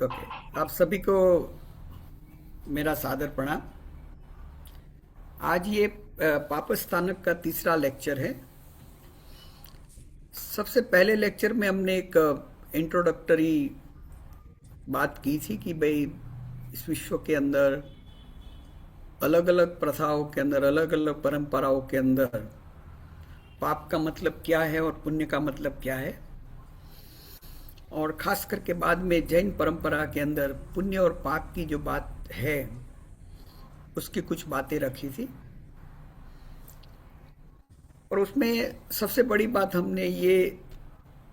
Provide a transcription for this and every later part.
Okay. आप सभी को मेरा सादर प्रणाम। आज ये पापस्थानक का तीसरा लेक्चर है। सबसे पहले लेक्चर में हमने एक इंट्रोडक्टरी बात की थी कि भाई इस विश्व के अंदर अलग अलग प्रथाओं के अंदर, अलग अलग परंपराओं के अंदर पाप का मतलब क्या है और पुण्य का मतलब क्या है। और खास करके बाद में जैन परंपरा के अंदर पुण्य और पाप की जो बात है उसकी कुछ बातें रखी थी। और उसमें सबसे बड़ी बात हमने ये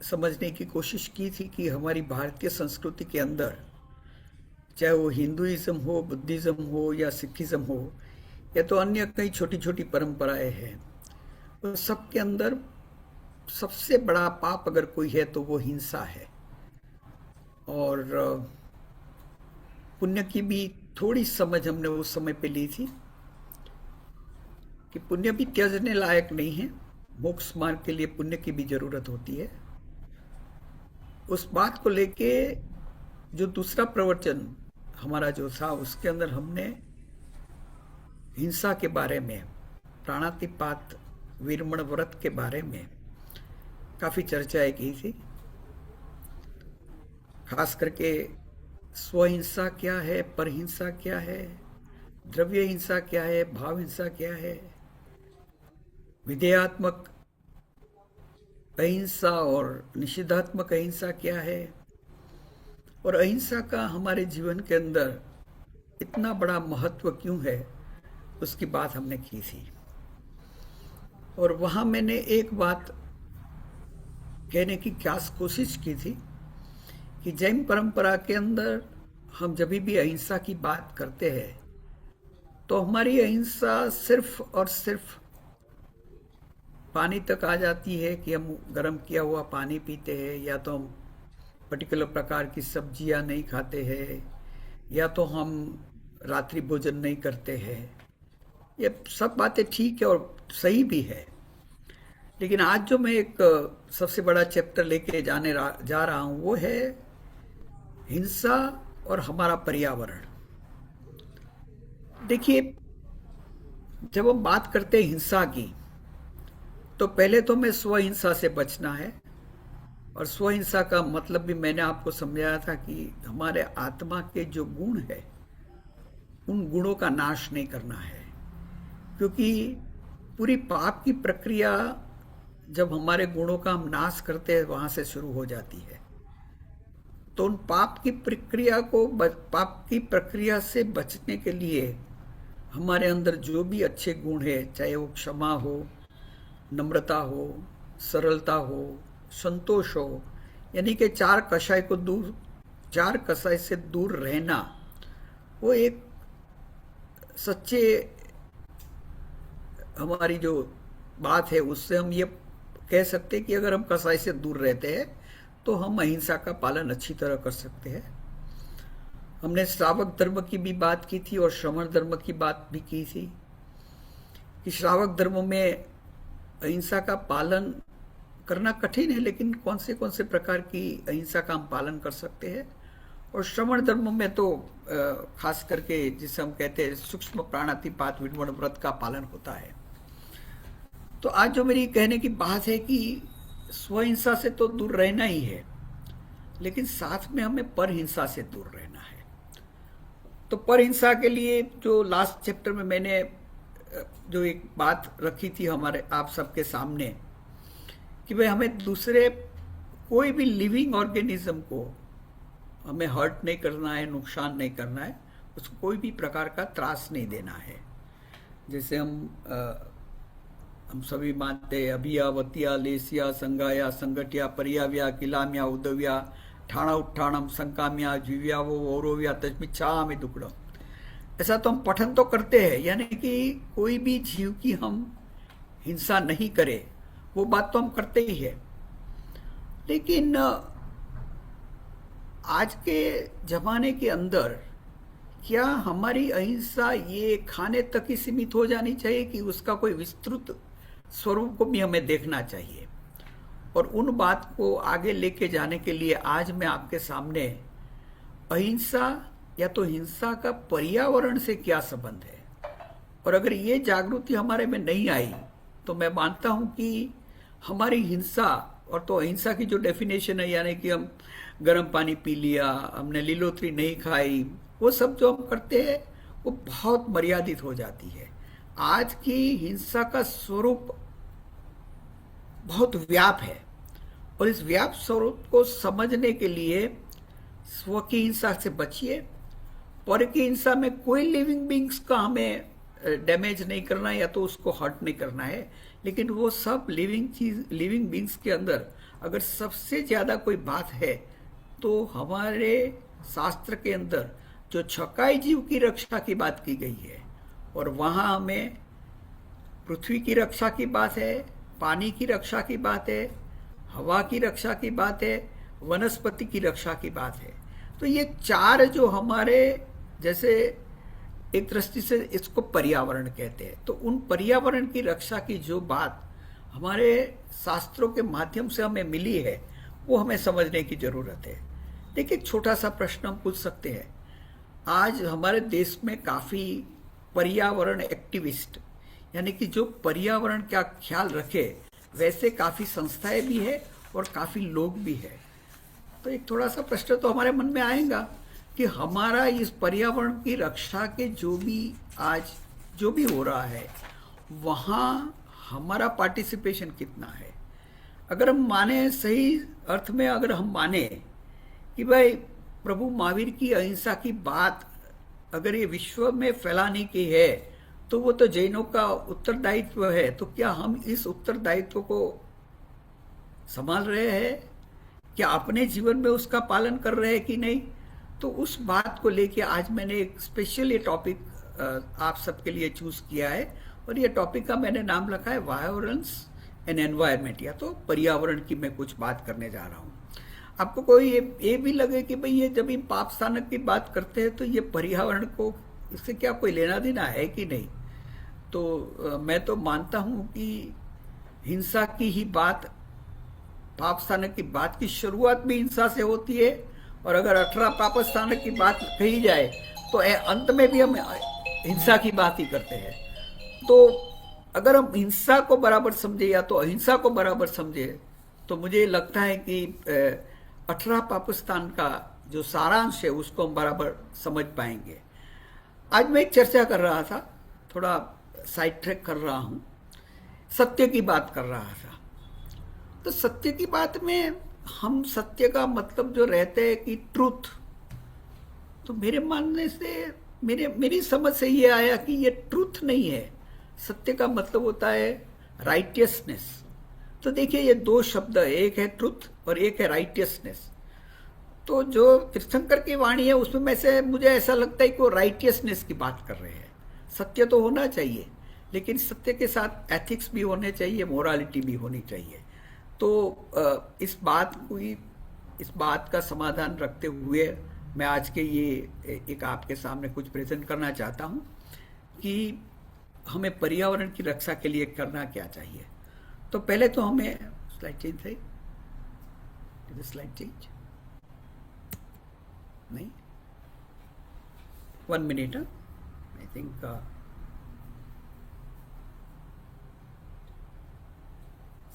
समझने की कोशिश की थी कि हमारी भारतीय संस्कृति के अंदर, चाहे वो हिंदुइज्म हो, बुद्धिज्म हो या सिखिज्म हो, या तो अन्य कई छोटी छोटी परंपराएं हैं, तो सबके अंदर सबसे बड़ा पाप अगर कोई है तो वो हिंसा है। और पुण्य की भी थोड़ी समझ हमने उस समय पे ली थी कि पुण्य भी त्याजने लायक नहीं है, मोक्ष मार्ग के लिए पुण्य की भी जरूरत होती है। उस बात को लेके जो दूसरा प्रवचन हमारा जो था उसके अंदर हमने हिंसा के बारे में, प्राणातिपात वीरमण व्रत के बारे में काफी चर्चाएं की थी। खास करके स्वहिंसा क्या है, परहिंसा क्या है, द्रव्य हिंसा क्या है, भाव हिंसा क्या है, विधेयात्मक अहिंसा और निषेधात्मक अहिंसा क्या है, और अहिंसा का हमारे जीवन के अंदर इतना बड़ा महत्व क्यों है, उसकी बात हमने की थी। और वहां मैंने एक बात कहने की खास कोशिश की थी कि जैन परंपरा के अंदर हम जब भी अहिंसा की बात करते हैं तो हमारी अहिंसा सिर्फ और सिर्फ पानी तक आ जाती है कि हम गर्म किया हुआ पानी पीते हैं, या तो हम पर्टिकुलर प्रकार की सब्जियां नहीं खाते हैं, या तो हम रात्रि भोजन नहीं करते हैं। ये सब बातें ठीक है और सही भी है, लेकिन आज जो मैं एक सबसे बड़ा चैप्टर लेके जा रहा हूं वो है हिंसा और हमारा पर्यावरण। देखिए, जब हम बात करते हैं हिंसा की तो पहले तो हमें स्वहिंसा से बचना है। और स्वहिंसा का मतलब भी मैंने आपको समझाया था कि हमारे आत्मा के जो गुण है उन गुणों का नाश नहीं करना है, क्योंकि पूरी पाप की प्रक्रिया जब हमारे गुणों का हम नाश करते हैं वहां से शुरू हो जाती है। तो उन पाप की प्रक्रिया से बचने के लिए हमारे अंदर जो भी अच्छे गुण है, चाहे वो क्षमा हो, नम्रता हो, सरलता हो, संतोष हो, यानी कि चार कसाई से दूर रहना, वो एक सच्चे हमारी जो बात है उससे हम ये कह सकते हैं कि अगर हम कसाई से दूर रहते हैं तो हम अहिंसा का पालन अच्छी तरह कर सकते हैं। हमने श्रावक धर्म की भी बात की थी और श्रमण धर्म की बात भी की थी कि श्रावक धर्म में अहिंसा का पालन करना कठिन है, लेकिन कौन से प्रकार की अहिंसा का हम पालन कर सकते हैं। और श्रमण धर्म में तो खास करके जिसे हम कहते हैं सूक्ष्म प्राणातिपात वीरमण व्रत का पालन होता है। तो आज जो मेरी कहने की बात है कि स्वहिंसा से तो दूर रहना ही है, लेकिन साथ में हमें परहिंसा से दूर रहना है। तो परहिंसा के लिए जो लास्ट चैप्टर में मैंने जो एक बात रखी थी हमारे आप सबके सामने कि भाई हमें दूसरे कोई भी लिविंग ऑर्गेनिज्म को हमें हर्ट नहीं करना है, नुकसान नहीं करना है, उसको कोई भी प्रकार का त्रास नहीं देना है। जैसे हम सभी मानते हैं अभिया, वतिया, लेसिया, संगाया, संगठिया, परियाव्या, किलाम्या, उदव्या, ठाणा उत्थानम, संकाम्या, जीव्या वो औरव्या, तस्मिच्छा में दुकड़म। ऐसा तो हम पठन तो करते हैं, यानी कि कोई भी जीव की हम हिंसा नहीं करे, वो बात तो हम करते ही है। लेकिन आज के जमाने के अंदर क्या हमारी अहिंसा ये खाने तक ही सीमित हो जानी चाहिए कि उसका कोई विस्तृत स्वरूप को भी हमें देखना चाहिए? और उन बात को आगे लेके जाने के लिए आज मैं आपके सामने अहिंसा या तो हिंसा का पर्यावरण से क्या संबंध है, और अगर ये जागृति हमारे में नहीं आई तो मैं मानता हूं कि हमारी हिंसा, और तो अहिंसा की जो डेफिनेशन है यानी कि हम गर्म पानी पी लिया, हमने लीलोतरी नहीं खाई, वो सब जो हम करते हैं वो बहुत मर्यादित हो जाती है। आज की हिंसा का स्वरूप बहुत व्याप है, और इस व्याप स्वरूप को समझने के लिए स्व की हिंसा से बचिए। पर की हिंसा में कोई लिविंग बींग्स का हमें डैमेज नहीं करना है या तो उसको हर्ट नहीं करना है, लेकिन वो सब लिविंग बींग्स के अंदर अगर सबसे ज्यादा कोई बात है तो हमारे शास्त्र के अंदर जो छकाई जीव की रक्षा की बात की गई है, और वहां हमें पृथ्वी की रक्षा की बात है, पानी की रक्षा की बात है, हवा की रक्षा की बात है, वनस्पति की रक्षा की बात है। तो ये चार जो हमारे, जैसे एक दृष्टि से इसको पर्यावरण कहते हैं, तो उन पर्यावरण की रक्षा की जो बात हमारे शास्त्रों के माध्यम से हमें मिली है वो हमें समझने की जरूरत है। देखिए, एक छोटा सा प्रश्न हम पूछ सकते हैं। आज हमारे देश में काफी पर्यावरण एक्टिविस्ट, यानी कि जो पर्यावरण का ख्याल रखे, वैसे काफी संस्थाएं भी है और काफी लोग भी है। तो एक थोड़ा सा प्रश्न तो हमारे मन में आएगा कि हमारा इस पर्यावरण की रक्षा के जो भी हो रहा है वहाँ हमारा पार्टिसिपेशन कितना है। अगर हम माने, सही अर्थ में अगर हम माने कि भाई प्रभु महावीर की अहिंसा की बात अगर ये विश्व में फैलाने की है तो वो तो जैनों का उत्तरदायित्व है, तो क्या हम इस उत्तरदायित्व को संभाल रहे हैं? क्या अपने जीवन में उसका पालन कर रहे हैं कि नहीं? तो उस बात को लेके आज मैंने एक स्पेशल ये टॉपिक आप सबके लिए चूज किया है, और ये टॉपिक का मैंने नाम रखा है वायोलेंस एंड एनवायरमेंट, या तो पर्यावरण की मैं कुछ बात करने जा रहा हूँ। आपको कोई ये भी लगे कि भाई ये जब हम पाप स्थानक की बात करते हैं तो ये पर्यावरण को, इससे क्या कोई लेना देना है कि नहीं? तो मैं तो मानता हूं कि हिंसा की ही बात, पाप स्थानक की बात की शुरुआत भी हिंसा से होती है, और अगर 18 पाप स्थानक की बात कही जाए तो अंत में भी हम हिंसा की बात ही करते हैं। तो अगर हम हिंसा को बराबर समझे या तो अहिंसा को बराबर समझे तो मुझे लगता है कि 18 पाकिस्तान का जो सारांश है उसको हम बराबर समझ पाएंगे। आज मैं एक चर्चा कर रहा था, थोड़ा साइड ट्रैक कर रहा हूं, सत्य की बात कर रहा था। तो सत्य की बात में हम सत्य का मतलब जो रहते हैं कि ट्रूथ, तो मेरे मानने से मेरी समझ से ये आया कि ये ट्रूथ नहीं है। सत्य का मतलब होता है राइटियसनेस। तो देखिए, ये दो शब्द है, एक है ट्रूथ और एक है राइटियसनेस। तो जो तीर्थंकर की वाणी है उसमें में से मुझे ऐसा लगता है कि वो राइटियसनेस की बात कर रहे हैं। सत्य तो होना चाहिए, लेकिन सत्य के साथ एथिक्स भी होने चाहिए, मोरालिटी भी होनी चाहिए। तो इस बात का समाधान रखते हुए मैं आज के ये एक आपके सामने कुछ प्रेजेंट करना चाहता हूं कि हमें पर्यावरण की रक्षा के लिए करना क्या चाहिए। तो पहले तो हमें स्लाइड चेंज है, स्लाइड चेंज नहीं, 1 minute, I think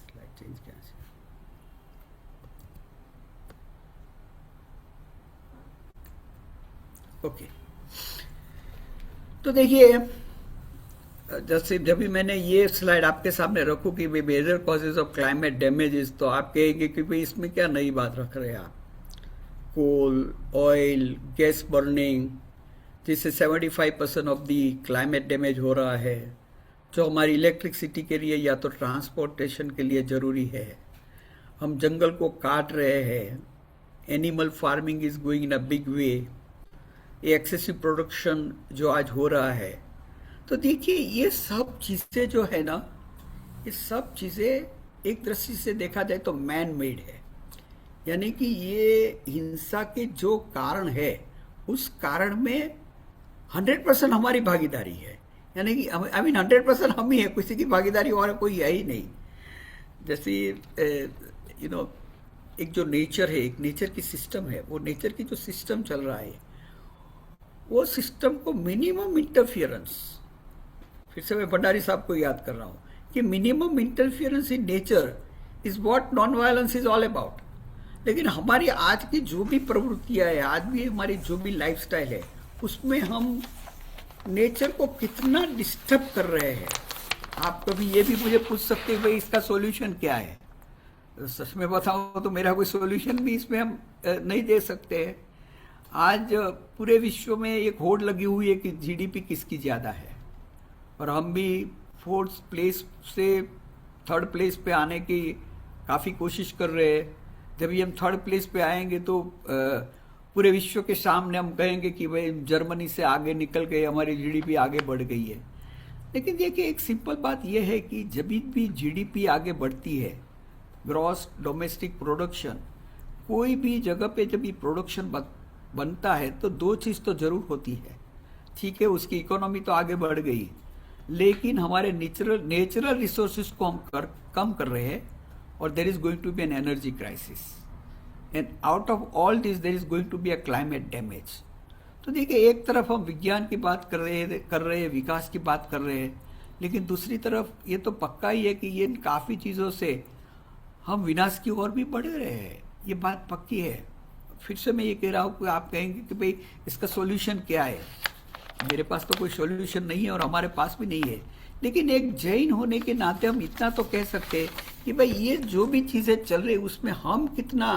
slide change कैसे। ओके, तो देखिए, जैसे जब भी मैंने ये स्लाइड आपके सामने रखूं कि major causes of climate damages, तो आप कहेंगे कि भाई इसमें क्या नई बात रख रहे हैं आप। कोल, ऑयल, गैस बर्निंग, जिससे 75% ऑफ दी क्लाइमेट डैमेज हो रहा है, जो हमारी इलेक्ट्रिसिटी के लिए या तो ट्रांसपोर्टेशन के लिए ज़रूरी है। हम जंगल को काट रहे हैं, animal farming is going in a big way, ये एक्सेसिव प्रोडक्शन जो आज हो रहा है। तो देखिए, ये सब चीज़ें जो है ना, ये सब चीज़ें एक दृष्टि से देखा जाए तो मैन मेड है। यानी कि ये हिंसा के जो कारण है उस कारण में 100% हमारी भागीदारी है। यानी कि 100% हम ही है, किसी की भागीदारी और कोई है ही नहीं। जैसे एक जो नेचर है, एक नेचर की सिस्टम है, वो नेचर की जो सिस्टम चल रहा है, वो सिस्टम को मिनिमम इंटरफियरेंस, फिर से मैं भंडारी साहब को याद कर रहा हूँ कि minimum interference in nature is what non violence is all about. लेकिन हमारी आज की जो भी प्रवृत्तियां है, आज भी हमारी जो भी लाइफस्टाइल है, उसमें हम नेचर को कितना डिस्टर्ब कर रहे हैं। आप कभी ये भी मुझे पूछ सकते हैं भाई इसका सॉल्यूशन क्या है। सच में बताऊं तो मेरा कोई सॉल्यूशन भी इसमें हम नहीं दे सकते हैं। आज पूरे विश्व में एक होड़ लगी हुई है कि जीडीपी किसकी ज़्यादा है, और हम भी फोर्थ प्लेस से थर्ड प्लेस पे आने की काफ़ी कोशिश कर रहे हैं। जब भी हम थर्ड प्लेस पे आएंगे तो पूरे विश्व के सामने हम कहेंगे कि भाई जर्मनी से आगे निकल गए, हमारी जीडीपी आगे बढ़ गई है। लेकिन देखिए, एक सिंपल बात यह है कि जब भी जीडीपी आगे बढ़ती है, ग्रॉस डोमेस्टिक प्रोडक्शन, कोई भी जगह पे जब भी प्रोडक्शन बनता है तो दो चीज़ तो जरूर होती है। ठीक है, उसकी इकोनॉमी तो आगे बढ़ गई, लेकिन हमारे नेचुरल रिसोर्सेज को हम कम कर रहे हैं, और there is going to be an energy crisis, and out of all this there is going to be a climate damage. तो देखिए, एक तरफ हम विज्ञान की बात कर रहे हैं, विकास की बात कर रहे हैं, लेकिन दूसरी तरफ ये तो पक्का ही है कि ये काफ़ी चीज़ों से हम विनाश की ओर भी बढ़ रहे हैं। ये बात पक्की है। फिर से मैं ये कह रहा हूँ कि आप कहेंगे कि भाई इसका सॉल्यूशन क्या है। मेरे पास तो कोई सॉल्यूशन नहीं है और हमारे पास भी नहीं है, लेकिन एक जैन होने के नाते हम इतना तो कह सकते हैं कि भाई ये जो भी चीज़ें चल रही उसमें हम कितना,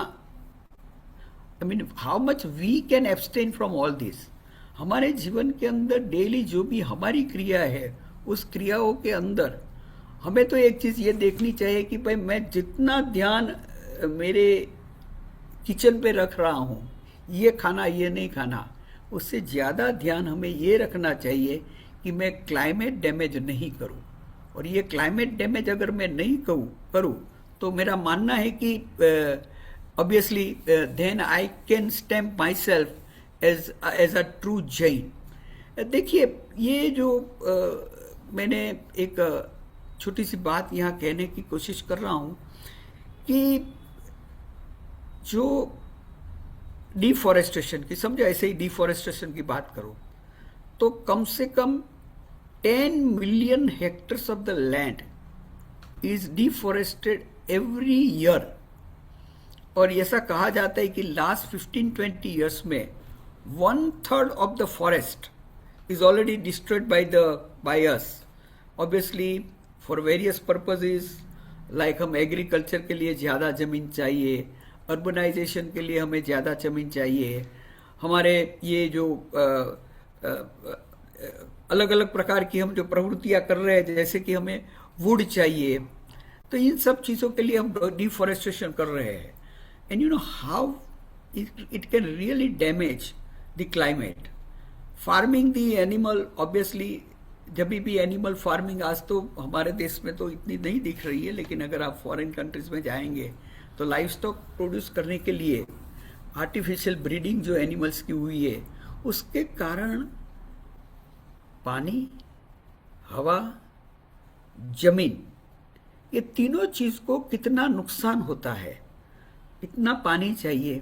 I mean how much we can abstain from all this. हमारे जीवन के अंदर डेली जो भी हमारी क्रिया है, उस क्रियाओं के अंदर हमें तो एक चीज़ ये देखनी चाहिए कि भाई मैं जितना ध्यान मेरे किचन पे रख रहा हूँ, ये खाना ये नहीं खाना, उससे ज़्यादा ध्यान हमें ये रखना चाहिए कि मैं क्लाइमेट डैमेज नहीं करूँ। और ये क्लाइमेट डैमेज अगर मैं नहीं करूँ तो मेरा मानना है कि obviously then I can stamp myself as a true Jain. देखिए, ये जो मैंने एक छोटी सी बात यहाँ कहने की कोशिश कर रहा हूँ कि जो डिफॉरेस्टेशन की, समझो ऐसे ही डिफॉरेस्टेशन की बात करो तो कम से कम 10 million hectares of the land is deforested every year. और ऐसा कहा जाता है कि लास्ट 15-20 ईयर्स में 1/3 of the forest is already destroyed by us, obviously for various purposes, like हम एग्रीकल्चर के लिए ज़्यादा ज़मीन चाहिए, अर्बनाइजेशन के लिए हमें ज़्यादा ज़मीन चाहिए, हमारे ये जो अलग अलग प्रकार की हम जो प्रवृत्तियाँ कर रहे हैं, जैसे कि हमें वुड चाहिए, तो इन सब चीज़ों के लिए हम डिफॉरेस्टेशन कर रहे हैं। And you know how it can really damage the climate. Farming the animal, obviously जब भी एनिमल फार्मिंग आज तो हमारे देश में तो इतनी नहीं दिख रही है, लेकिन अगर आप फॉरेन कंट्रीज में जाएंगे तो लाइफ स्टॉक प्रोड्यूस करने के लिए आर्टिफिशियल ब्रीडिंग जो एनिमल्स की हुई है, उसके कारण पानी, हवा, जमीन, ये तीनों चीज़ को कितना नुकसान होता है। इतना पानी चाहिए,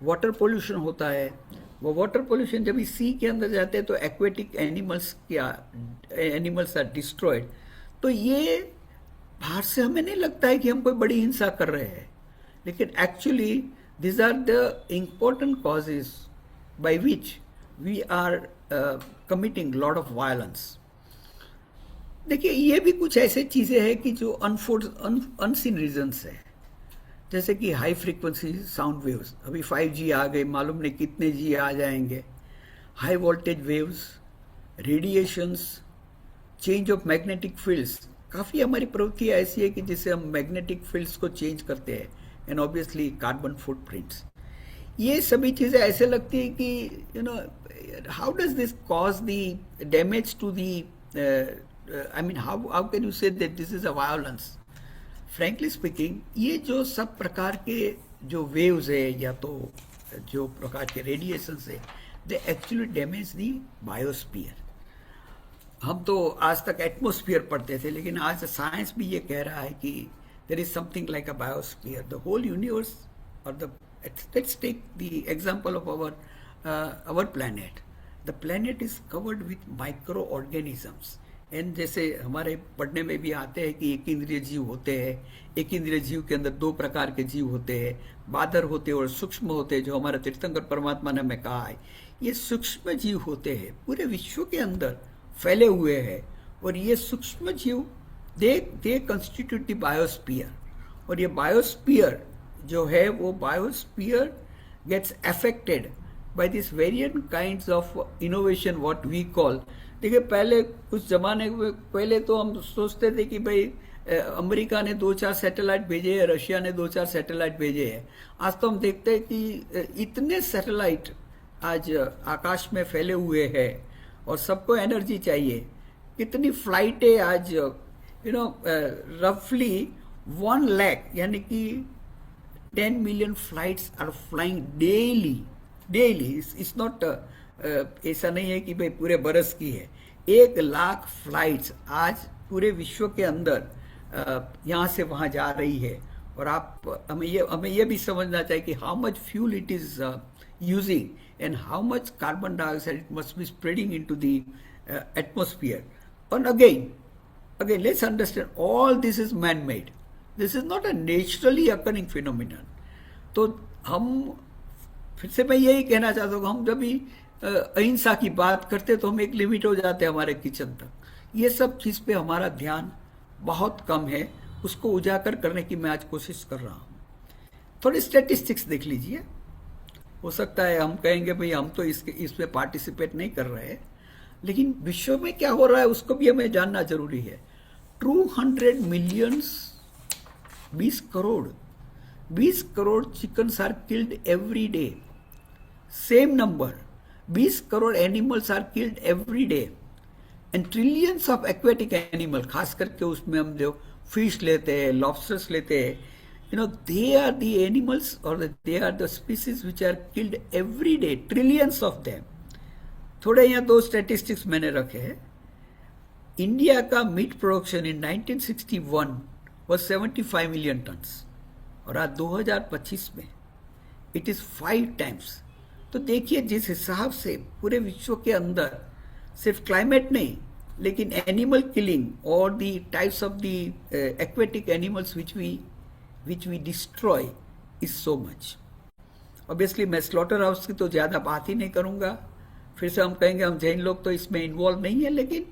वाटर पोल्यूशन होता है, वो वाटर पोल्यूशन जब इस सी के अंदर जाते हैं तो एक्वेटिक एनिमल्स आर डिस्ट्रॉयड। तो ये बाहर से हमें नहीं लगता है कि हम कोई बड़ी हिंसा कर रहे हैं, लेकिन actually this are the important causes by which we are committing lot of violence. देखिए, ये भी कुछ ऐसे चीज़ें हैं कि जो अनसीन रीजंस है, जैसे कि हाई फ्रीक्वेंसी साउंड वेव्स, अभी 5G आ गए, मालूम नहीं कितने जी आ जाएंगे, high voltage waves, radiations, change of magnetic fields. काफ़ी हमारी प्रवृत्ति ऐसी है कि जिससे हम मैग्नेटिक फील्ड्स को चेंज करते हैं, एंड ऑब्वियसली कार्बन फुटप्रिंट्स। ये सभी चीज़ें ऐसे लगती है कि you know how does this cause the damage to the, I mean how can you say that this is a violence. Frankly speaking, ये जो सब प्रकार के जो वेव्स है या तो जो प्रकार के रेडिएशंस है, they actually damage the biosphere. हम तो आज तक एटमॉस्फेयर पढ़ते थे, लेकिन आज साइंस भी ये कह रहा है कि there is something like a biosphere. The whole universe or let's take the example of our planet. The planet is covered with microorganisms. And जैसे हमारे पढ़ने में भी आते हैं कि एक इंद्रिय जीव होते हैं, एक इंद्रिय जीव के अंदर दो प्रकार के जीव होते हैं, बादर होते हैं और सूक्ष्म होते हैं, जो हमारे तीर्थंकर परमात्मा ने हमें कहा है। ये सूक्ष्म जीव होते हैं, पूरे विश्व के अंदर फैले हुए हैं, और ये सूक्ष्म जीव दे कंस्टिट्यूट द बायोस्फीयर। और ये बायोस्फीयर जो है वो biosphere gets affected by this variant kinds of innovation what we call. देखिए, पहले कुछ जमाने पहले तो हम सोचते थे कि भाई अमेरिका ने 2-4 सैटेलाइट भेजे हैं, रशिया ने 2-4 सैटेलाइट भेजे हैं। आज तो हम देखते हैं कि इतने सैटेलाइट आज आकाश में फैले हुए हैं और सबको एनर्जी चाहिए। कितनी फ्लाइटें आज रफली 1 लाख यानी कि 10 million flights are flying daily. It's not ऐसा नहीं है कि भाई पूरे बरस की है। 1 लाख फ्लाइट्स आज पूरे विश्व के अंदर यहाँ से वहाँ जा रही है। और हमें ये भी समझना चाहिए कि how much fuel it is using and how much carbon dioxide it must be spreading into the atmosphere. और again let's understand all this is man made. This is not a naturally occurring phenomenon. तो हम फिर से मैं यही कहना चाहता हूँ, हम जब भी अहिंसा की बात करते तो हम एक लिमिट हो जाते हैं हमारे किचन तक। ये सब चीज़ पे हमारा ध्यान बहुत कम है, उसको उजागर करने की मैं आज कोशिश कर रहा हूँ। थोड़ी स्टैटिस्टिक्स देख लीजिए। हो सकता है हम कहेंगे भाई हम तो इसमें पार्टिसिपेट नहीं कर रहे हैं, लेकिन विश्व में क्या हो रहा है उसको भी हमें जानना जरूरी है। 200 millions 20 crore chickens are killed every day. Same number 20 crore animals are killed every day and trillions of aquatic animal, खास करके उसमें हम जो फिश लेते हैं, लॉबस्टर्स लेते हैं, दे आर द एनिमल्स और they are the species which are killed every day, trillions of them. थोड़े यहाँ 2 स्टैटिस्टिक्स मैंने रखे हैं। इंडिया का meat production in 1961 was 75 million tons और आज 2025 में इट इज 5 टाइम्स। तो देखिए जिस हिसाब से पूरे विश्व के अंदर सिर्फ क्लाइमेट नहीं लेकिन एनिमल किलिंग और the types of the aquatic animals which we destroy is so much. Obviously मैं स्लॉटर हाउस की तो ज़्यादा बात ही नहीं करूँगा, फिर से हम कहेंगे हम जैन लोग तो इसमें इन्वॉल्व नहीं है, लेकिन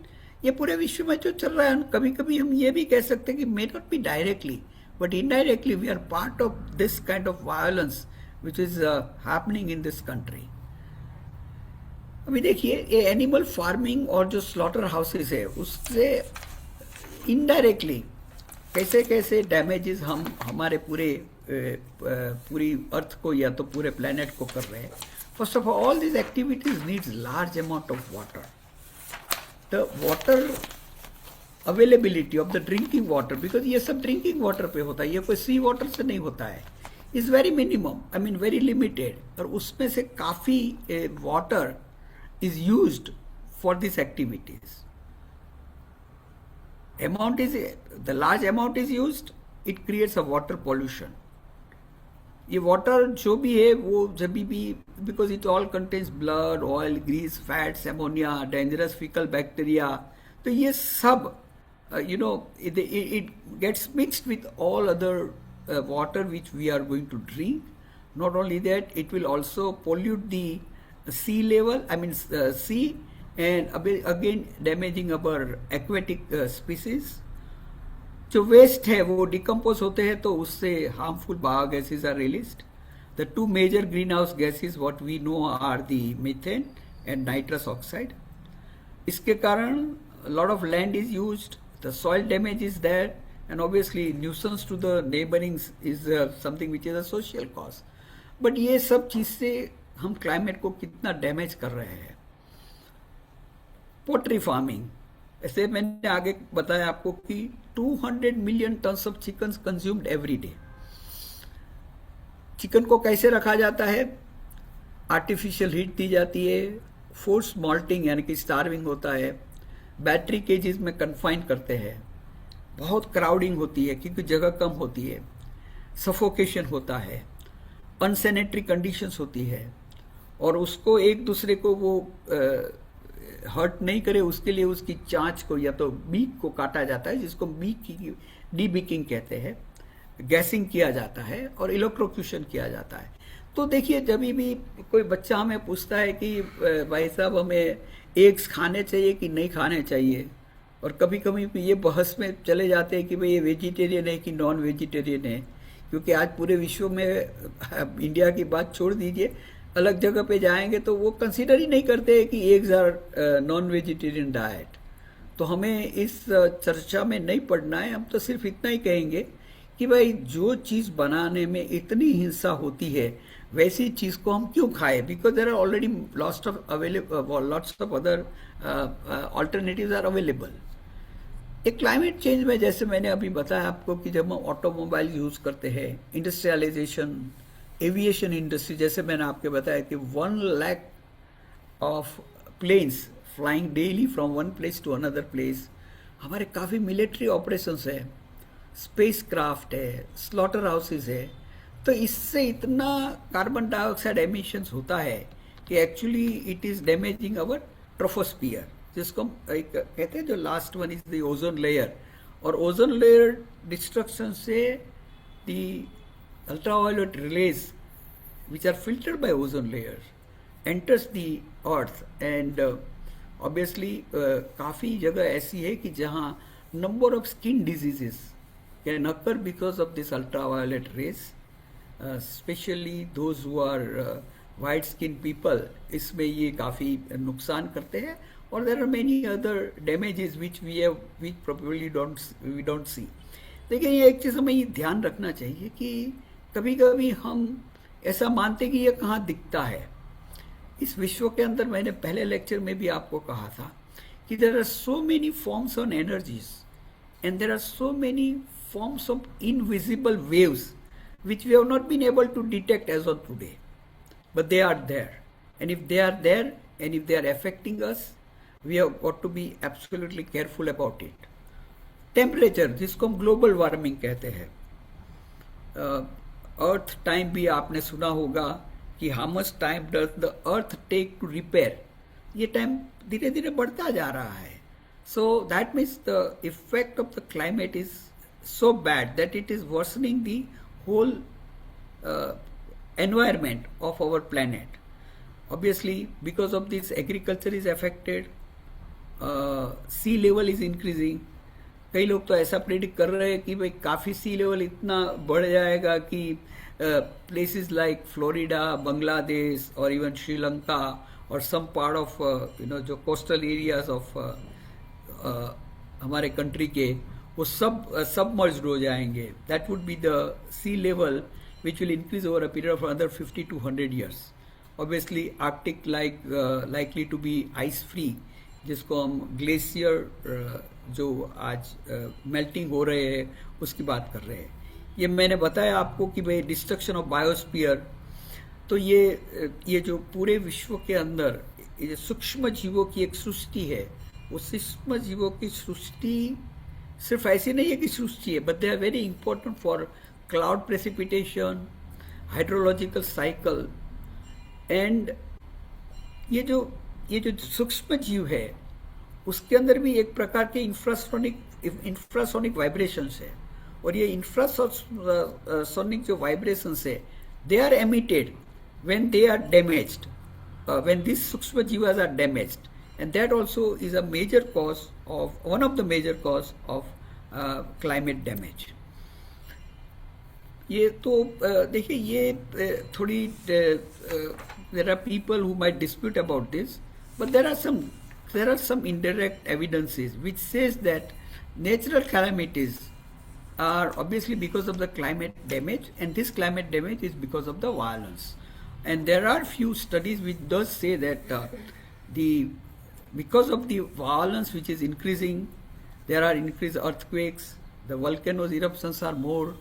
ये पूरे विश्व में जो चल रहा है, कभी कभी हम ये भी कह सकते हैं कि may not be directly but indirectly we are part of this kind of violence which is happening in this country. अभी देखिए ये एनिमल फार्मिंग और जो स्लॉटर हाउसेस है उससे इनडायरेक्टली कैसे कैसे डैमेजेस हम हमारे पूरी अर्थ को या तो पूरे प्लेनेट को कर रहे हैं। First of all this activities needs large amount of water. The water availability of the drinking water, because ये सब ड्रिंकिंग वाटर पे होता है, ये कोई सी वाटर से नहीं होता है, is very minimum, I mean very limited. और उसमें से काफ़ी water is used for these activities. The large amount is used, it creates a water pollution. ये वाटर जो भी है वो जब भी, because it all contains blood, oil, grease, fats, ammonia, dangerous fecal bacteria, तो ये सब it gets mixed with all other water which we are going to drink. Not only that, it will also pollute the sea level, I mean sea, and again damaging our aquatic species. जो waste है वो decompose होते हैं तो उससे harmful bio gases are released. The 2 major green house gases what we know are the methane and nitrous oxide. इसके कारण lot of land is used, the soil damage is there, and obviously nuisance to the neighbouring is something which is a social cause. But ये सब चीज से हम climate को कितना damage कर रहे हैं। पोल्ट्री फार्मिंग, ऐसे मैंने आगे बताया आपको कि 200 million tons of chicken consumed every day. Chicken को कैसे रखा जाता है? आर्टिफिशियल हीट दी जाती है, फोर्स मॉल्टिंग यानी कि स्टार्विंग होता है, बैटरी केजेस में कन्फाइन करते हैं, बहुत क्राउडिंग होती है क्योंकि जगह कम होती है, सफोकेशन होता है, अनसैनिटरी कंडीशंस होती है और उसको एक दूसरे को वो हर्ट नहीं करे उसके लिए उसकी चांच को या तो बीक को काटा जाता है, जिसको बीक की डीबीकिंग कहते हैं, गैसिंग किया जाता है और इलेक्ट्रोक्यूशन किया जाता है। तो देखिए, जब भी कोई बच्चा हमें पूछता है कि भाई साहब हमें एग्स खाने चाहिए कि नहीं खाने चाहिए, और कभी कभी ये बहस में चले जाते हैं कि भाई ये वेजिटेरियन है कि नॉन वेजिटेरियन है, क्योंकि आज पूरे विश्व में इंडिया की बात छोड़ दीजिए, अलग जगह पे जाएंगे तो वो कंसीडर ही नहीं करते हैं कि eggs are non vegetarian diet. तो हमें इस चर्चा में नहीं पड़ना है, हम तो सिर्फ इतना ही कहेंगे कि भाई जो चीज़ बनाने में इतनी हिंसा होती है वैसी चीज़ को हम क्यों खाएं, because there are already lots of other alternatives are available. एक क्लाइमेट चेंज में, जैसे मैंने अभी बताया आपको कि जब हम ऑटोमोबाइल यूज़ करते हैं, इंडस्ट्रियलाइजेशन, एविएशन इंडस्ट्री, जैसे मैंने आपको बताया कि 1 lakh of planes flying daily from one place to another place, हमारे काफ़ी मिलिट्री ऑपरेशंस है, स्पेस क्राफ्ट है, स्लॉटर हाउसेज है, तो इससे इतना कार्बन डाइऑक्साइड एमिशंस होता है कि एक्चुअली इट इज़ डैमेजिंग अवर ट्रोफोस्फियर, जिसको हम कहते हैं, जो last one is the ozone layer, और ओजोन लेयर डिस्ट्रक्शन से the ultraviolet rays which are filtered by ozone layer enters the earth, and obviously काफ़ी जगह ऐसी है कि जहाँ number of skin diseases can occur because of this ultraviolet rays, especially those who are white skin people, इसमें ये काफ़ी नुकसान करते हैं, और there are many other damages which we probably don't see। लेकिन ये एक चीज़ हमें ये ध्यान रखना चाहिए कि कभी कभी हम ऐसा मानते कि ये कहाँ दिखता है इस विश्व के अंदर। मैंने पहले लेक्चर में भी आपको कहा था कि there are so many forms on energies and there are so many forms of invisible waves which we have not been able to detect as of today, but they are there, and if they are there and if they are affecting us, we have got to be absolutely careful about it। Temperature, जिसको हम global warming कहते हैं, earth time भी आपने सुना होगा कि how much time does the earth take to repair, ये टाइम धीरे धीरे बढ़ता जा रहा है। So that means the effect of the climate is so bad that it is worsening the whole environment of our planet। Obviously, because of this, agriculture is affected, sea level is increasing। कई लोग तो ऐसा predict कर रहे हैं कि भाई काफ़ी सी लेवल इतना बढ़ जाएगा कि प्लेसेस लाइक फ्लोरिडा, बांग्लादेश और इवन श्रीलंका और सम पार्ट ऑफ जो कोस्टल एरियाज ऑफ हमारे कंट्री के, वो सब सबमर्ज्ड हो जाएंगे। That would be the sea level which will increase over a period of another 50 to 100 years। Obviously, Arctic likely to be ice free, जिसको हम glacier जो आज मेल्टिंग हो रहे हैं उसकी बात कर रहे हैं। ये मैंने बताया आपको कि भाई डिस्ट्रक्शन ऑफ बायोस्फीयर, तो ये जो पूरे विश्व के अंदर ये सूक्ष्म जीवों की एक सृष्टि है, वो सूक्ष्म जीवों की सृष्टि सिर्फ ऐसी नहीं है कि सृष्टि है, but they are very important for cloud precipitation, hydrological cycle, and ये जो सूक्ष्म जीव है उसके अंदर भी एक प्रकार के इंफ्रासोनिक वाइब्रेशंस है, और ये इंफ्रासोनिक जो वाइब्रेशंस है they are emitted when they are damaged, when this सूक्ष्म जीवास are damaged, and that also is a major cause of one of the major cause of climate damage. ये तो देखिए, ये थोड़ी there are people who might dispute about this, but there are some indirect evidences which says that natural calamities are obviously because of the climate damage, and this climate damage is because of the violence. And there are few studies which does say that because of the violence which is increasing, there are increased earthquakes, the volcanoes eruptions are more,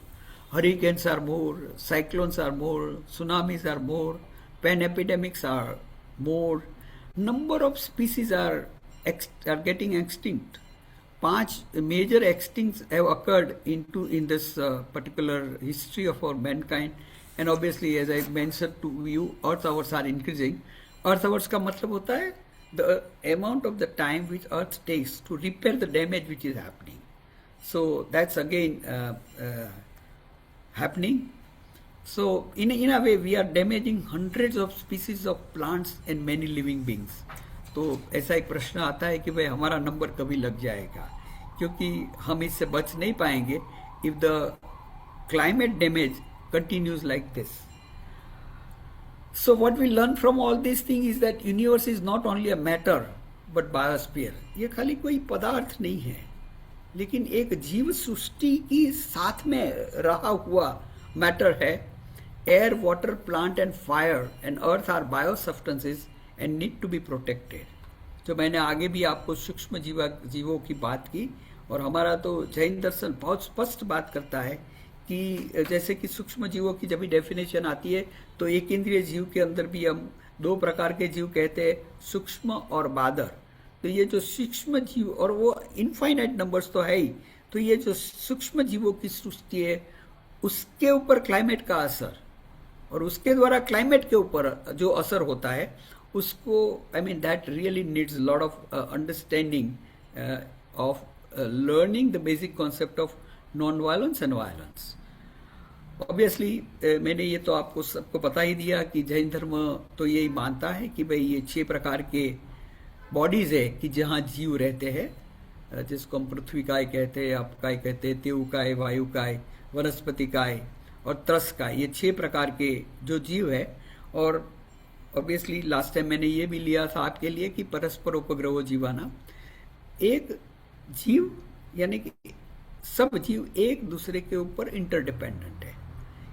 hurricanes are more, cyclones are more, tsunamis are more, pan epidemics are more, number of species are getting extinct। 5 major extincts have occurred in this particular history of our mankind, and obviously as I mention to you, earth hours are increasing. Earth hours का मतलब होता है the amount of the time which earth takes to repair the damage which is happening. So that's again happening. So in a way we are damaging hundreds of species of plants and many living beings. तो ऐसा एक प्रश्न आता है कि भाई हमारा number कभी लग जाएगा, क्योंकि हम इससे बच नहीं पाएंगे if the climate damage continues like this. So what we learn from all these things is that universe is not only a matter but biosphere. ये खाली कोई पदार्थ नहीं है, लेकिन एक जीव सृष्टि की साथ में रहा हुआ मैटर है. Air, water, plant and fire and earth are bio substances and need to be protected. जो मैंने आगे भी आपको सूक्ष्म जीवों की बात की, और हमारा तो जैन दर्शन बहुत स्पष्ट बात करता है कि जैसे कि सूक्ष्म जीवों की जब भी डेफिनेशन आती है तो एक इंद्रिय जीव के अंदर भी हम दो प्रकार के जीव कहते हैं, सूक्ष्म और बादर. तो ये जो सूक्ष्म जीव, और वो इनफाइनाइट नंबर्स तो है ही, तो ये जो सूक्ष्म जीवों की सृष्टि है उसके ऊपर क्लाइमेट का असर, और उसके द्वारा क्लाइमेट के ऊपर जो असर होता है उसको, I mean that really needs lot of understanding of learning the basic concept of non violence and violence. Obviously मैंने ये तो आपको सबको बता ही दिया कि जैन धर्म तो यही मानता है कि भाई ये 6 प्रकार के बॉडीज है कि जहाँ जीव रहते हैं, जिसको हम पृथ्वी काय कहते हैं, आप काय कहते हैं, तेउ काय, वायु काय, वनस्पति काय और त्रस काय. ये 6 प्रकार के जो जीव है. और ऑब्वियसली लास्ट टाइम मैंने ये भी लिया था आपके लिए कि परस्पर उपग्रहो जीवाना. एक जीव यानी कि सब जीव एक दूसरे के ऊपर इंटरडिपेंडेंट है.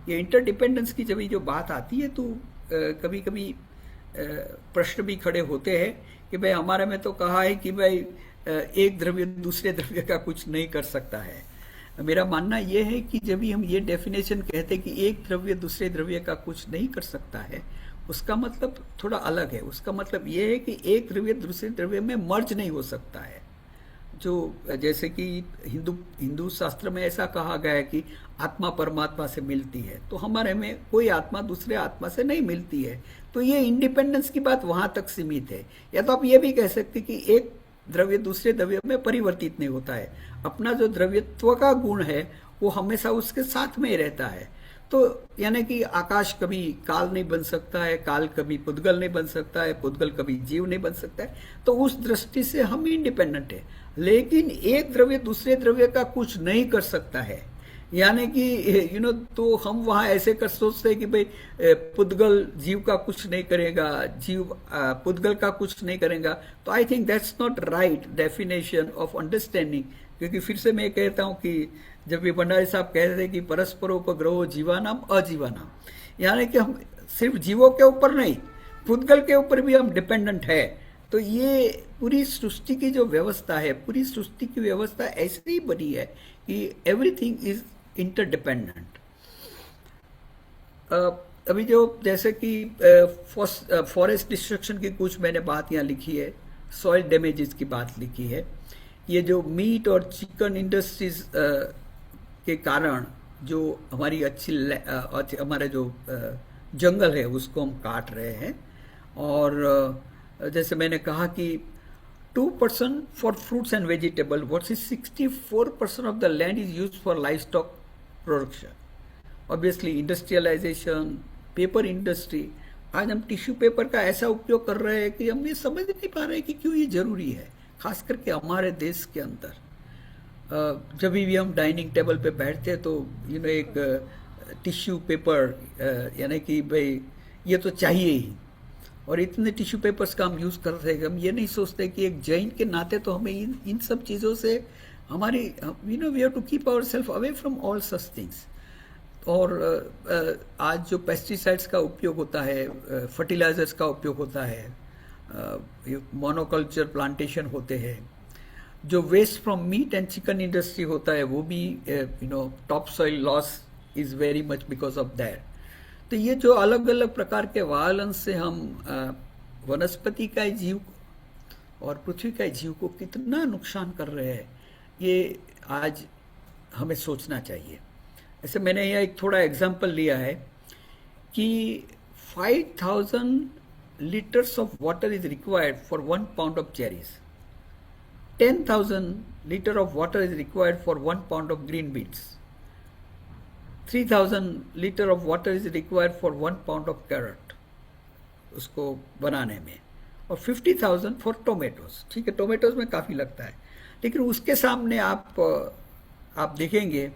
ये इंटरडिपेंडेंस की जब जो बात आती है तो कभी कभी प्रश्न भी खड़े होते हैं कि भाई हमारे में तो कहा है कि भाई एक द्रव्य दूसरे द्रव्य का कुछ नहीं कर सकता है. मेरा मानना यह है कि जब भी हम ये डेफिनेशन कहते हैं कि एक द्रव्य दूसरे द्रव्य का कुछ नहीं कर सकता है, उसका मतलब थोड़ा अलग है. उसका मतलब यह है कि एक द्रव्य दूसरे द्रव्य में मर्ज नहीं हो सकता है. जो जैसे कि हिंदू शास्त्र में ऐसा कहा गया है कि आत्मा परमात्मा से मिलती है, तो हमारे में कोई आत्मा दूसरे आत्मा से नहीं मिलती है. तो ये इंडिपेंडेंस की बात वहां तक सीमित है. या तो आप ये भी कह सकते कि एक द्रव्य दूसरे द्रव्य में परिवर्तित नहीं होता है. अपना जो द्रव्यत्व का गुण है वो हमेशा उसके साथ में ही रहता है. तो यानी कि आकाश कभी काल नहीं बन सकता है, काल कभी पुद्गल नहीं बन सकता है, पुद्गल कभी जीव नहीं बन सकता है. तो उस दृष्टि से हम इंडिपेंडेंट है. लेकिन एक द्रव्य दूसरे द्रव्य का कुछ नहीं कर सकता है, यानी कि तो हम वहां ऐसे कर सोचते हैं कि भाई पुद्गल जीव का कुछ नहीं करेगा, जीव पुद्गल का कुछ नहीं करेगा. तो I think that's not right definition of understanding. क्योंकि फिर से मैं कहता हूं कि जब भी भंडारी साहब कहते थे कि परस्परोपग्रहो जीवानाम अजीवानाम, यानी कि हम सिर्फ जीवों के ऊपर नहीं, पुद्गल के ऊपर भी हम डिपेंडेंट है. तो ये पूरी सृष्टि की जो व्यवस्था है, पूरी सृष्टि की व्यवस्था ऐसे ही बनी है कि एवरीथिंग इज इंटरडिपेंडेंट. अभी जो जैसे कि फॉरेस्ट डिस्ट्रक्शन की कुछ मैंने बात यहाँ लिखी है, सॉइल डैमेजेस की बात लिखी है. ये जो मीट और चिकन इंडस्ट्रीज के कारण जो हमारी हमारे जो जंगल है उसको हम काट रहे हैं. और जैसे मैंने कहा कि 2% for fruits and vegetable versus 64% of the land is used for livestock production. Obviously industrialisation, paper industry, आज हम टिश्यू पेपर का ऐसा उपयोग कर रहे हैं कि हम ये समझ नहीं पा रहे कि क्यों ये जरूरी है, खास करके हमारे देश के अंदर. जब भी हम डाइनिंग टेबल पे बैठते हैं तो एक टिश्यू पेपर यानी कि भाई ये तो चाहिए ही, और इतने टिश्यू पेपर्स का हम यूज़ करते हैं. हम ये नहीं सोचते कि एक जैन के नाते तो हमें इन सब चीज़ों से हमारी we have to keep our self away from all such things. और आज जो पेस्टिसाइड्स का उपयोग होता है, फर्टिलाइजर्स का उपयोग होता है, मोनोकल्चर प्लांटेशन होते हैं, जो waste from meat and chicken industry होता है, वो भी topsoil loss is very much because of that. तो ये जो अलग अलग प्रकार के वायलेंस से हम वनस्पति का जीव और पृथ्वी का जीव को कितना नुकसान कर रहे हैं, ये आज हमें सोचना चाहिए. ऐसे मैंने यहाँ एक थोड़ा एग्जाम्पल लिया है कि 5,000 liters of water is required for 1 pound of cherries. 10,000 liters of water is required for 1 pound of green beans. 3,000 liters of water is required for 1 pound of carrot उसको बनाने में, और 50,000 फॉर टोमेटोज. ठीक है, tomatoes में काफ़ी लगता है, लेकिन उसके सामने आप देखेंगे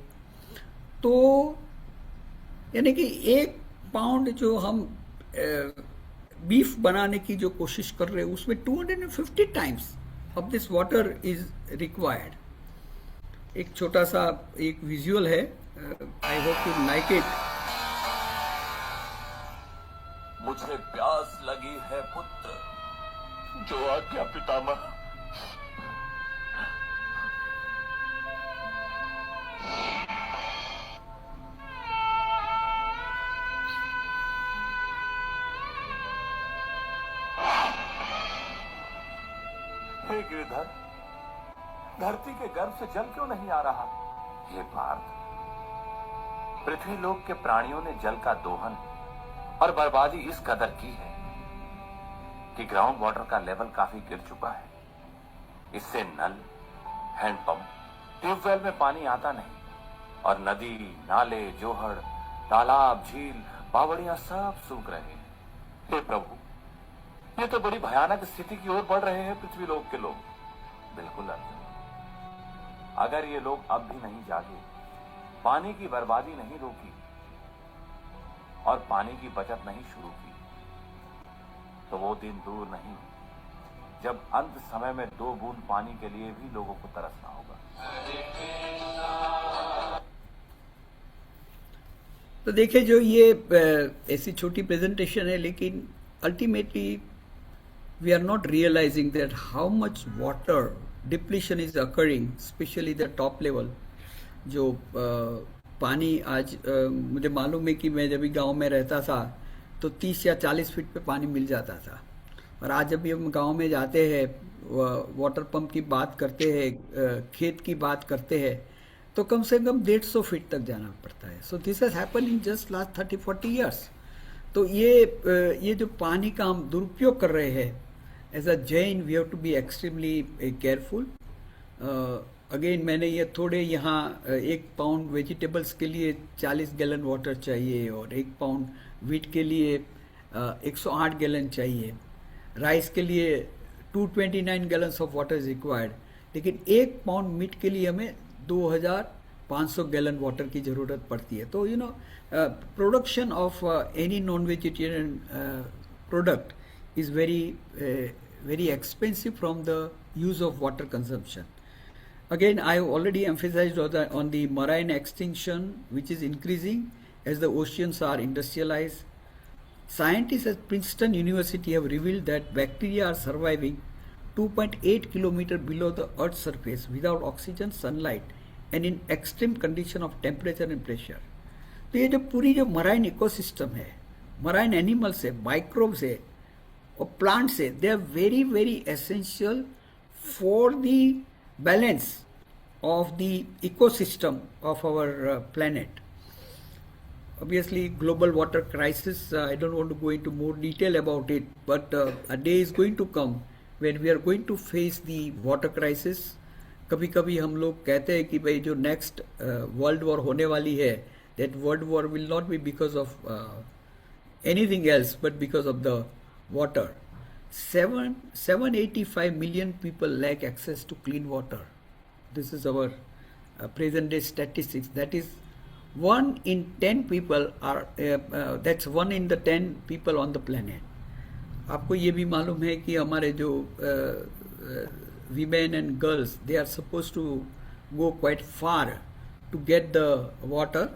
तो यानी कि 1 पाउंड जो हम बीफ बनाने की जो कोशिश कर रहे हैं उसमें 250 times of this water is required. एक छोटा सा एक विजुअल है, I hope you like it. मुझे प्यास लगी है पुत्र. जो आज्ञा पितामह. हे गिरधर, धरती के गर्भ से जल क्यों नहीं आ रहा? हे पार्थ, पृथ्वी लोक के प्राणियों ने जल का दोहन और बर्बादी इस कदर की है कि ग्राउंड वाटर का लेवल काफी गिर चुका है. इससे नल, हैंडपंप, ट्यूबवेल में पानी आता नहीं और नदी, नाले, जोहड़, तालाब, झील, बावड़ियां सब सूख रहे हैं. हे प्रभु, ये तो बड़ी भयानक स्थिति की ओर बढ़ रहे हैं पृथ्वी लोक के लोग. बिल्कुल अर्जुन, अगर ये लोग अब भी नहीं जागे, पानी की बर्बादी नहीं रोकी और पानी की बचत नहीं शुरू की, तो वो दिन दूर नहीं जब अंत समय में 2 बूंद पानी के लिए भी लोगों को तरसना होगा. तो देखिए, जो ये ऐसी छोटी प्रेजेंटेशन है, लेकिन ultimately we are not realizing that how much water depletion is occurring, especially the top level. जो पानी आज मुझे मालूम है कि मैं जब भी गांव में रहता था तो 30 या 40 फीट पे पानी मिल जाता था, और आज जब भी हम गांव में जाते हैं, वाटर पंप की बात करते हैं, खेत की बात करते हैं, तो कम से कम 150 फीट तक जाना पड़ता है. So this has happen in just last 30-40 years. तो ये जो पानी का हम दुरुपयोग कर रहे हैं, as a Jain we have to be extremely careful. Again मैंने ये थोड़े यहाँ 1 पाउंड वेजिटेबल्स के लिए 40 गैलन वाटर चाहिए, और 1 पाउंड वीट के लिए 108 गैलन चाहिए, राइस के लिए 229 gallons of water is required, लेकिन 1 पाउंड मीट के लिए हमें 2500 गैलन वाटर की ज़रूरत पड़ती है. तो production of any non vegetarian product is very expensive from the use of water consumption. Again, I have already emphasized on the marine extinction, which is increasing as the oceans are industrialized. Scientists at Princeton University have revealed that bacteria are surviving 2.8 kilometers below the Earth's surface without oxygen, sunlight, and in extreme condition of temperature and pressure. तो ये जो पूरी जो marine ecosystem है, marine animals है, microbes है और plants है, they are very very essential for the balance of the ecosystem of our planet. Obviously, global water crisis, I don't want to go into more detail about it, but a day is going to come when we are going to face the water crisis. कभी कभी हम लोग कहते हैं कि भाई जो next world war होने वाली है, that world war will not be because of anything else but because of the water. 785 million people lack access to clean water. This is our present day statistics. That is 1 in 10 people are that's 1 in the 10 people on the planet. आपको ये भी मालूम है कि हमारे जो women and girls, they are supposed to go quite far to get the water.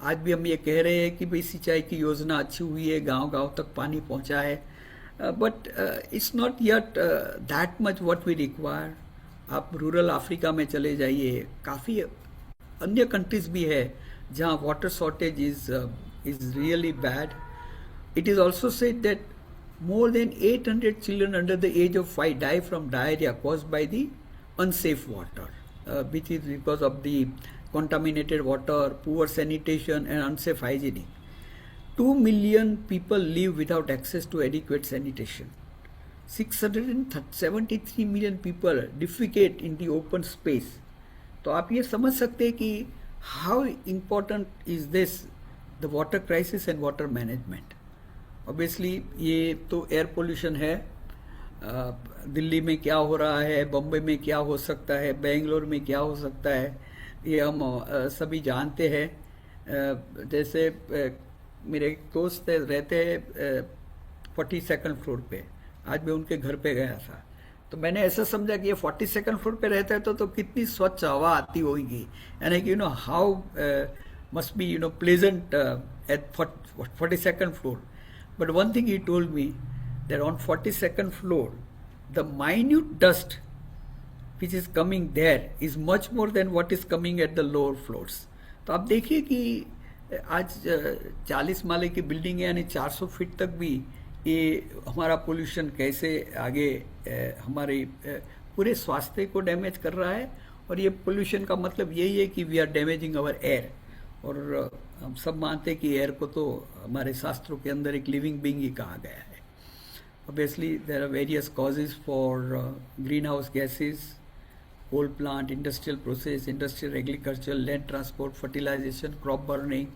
आज भी हम ये कह रहे हैं कि भाई सिंचाई की योजना अच्छी हुई है, गांव-गांव तक पानी पहुंचा है, but it's not yet that much what we require. आप रूरल अफ्रीका में चले जाइए, काफ़ी अन्य कंट्रीज भी है जहाँ water shortage is really bad. It is also said that more than 800 children under the age of 5 die from diarrhea caused by the unsafe water, which is because of the contaminated water, poor sanitation and unsafe hygiene. 2 million people live without access to adequate sanitation. 673 million people defecate in the open space. तो आप ये समझ सकते हैं कि how important is this the water crisis and water management. Obviously ये तो air pollution है. दिल्ली में क्या हो रहा है, बम्बई में क्या हो सकता है, बेंगलोर में क्या हो सकता है, ये हम सभी जानते हैं. जैसे मेरे एक दोस्त रहते हैं 42nd फ्लोर पे. आज मैं उनके घर पे गया था, तो मैंने ऐसा समझा कि ये 42nd फ्लोर पे रहता है तो कितनी स्वच्छ हवा आती होगी, यानी कि how must be pleasant at 42nd floor. But one thing he told me that on 42nd floor, the minute dust which is coming there is much more than what is coming at the lower floors. तो आप देखिए कि आज 40 माले की building है, यानी 400 feet तक भी ये हमारा पोल्यूशन कैसे आगे हमारे पूरे स्वास्थ्य को डैमेज कर रहा है. और ये पोल्यूशन का मतलब यही है कि we are damaging our air. और हम सब मानते हैं कि एयर को तो हमारे शास्त्रों के अंदर एक लिविंग बीइंग ही कहा गया है. Obviously, there are various causes for greenhouse gases, coal plant, industrial process, industrial agriculture, land transport, fertilization, crop burning,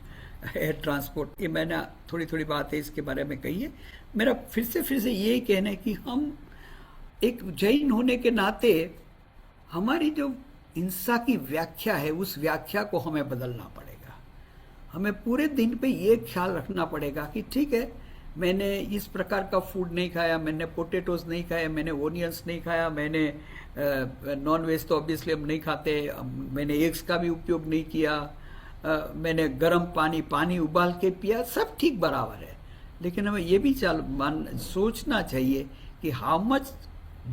air transport. ये मैंने थोड़ी थोड़ी बातें इसके बारे में कही है. मेरा फिर से ये कहना है कि हम एक जैन होने के नाते हमारी जो हिंसा की व्याख्या है, उस व्याख्या को हमें बदलना पड़ेगा. हमें पूरे दिन पे ये ख्याल रखना पड़ेगा कि ठीक है, मैंने इस प्रकार का फूड नहीं खाया, मैंने पोटैटोज नहीं खाया, मैंने ओनियंस नहीं खाया, मैंने नॉन वेज तो ऑब्वियसली हम नहीं खाते, मैंने एग्स का भी उपयोग नहीं किया, मैंने गर्म पानी उबाल के पिया, सब ठीक बराबर है. लेकिन हमें ये भी सोचना चाहिए कि how much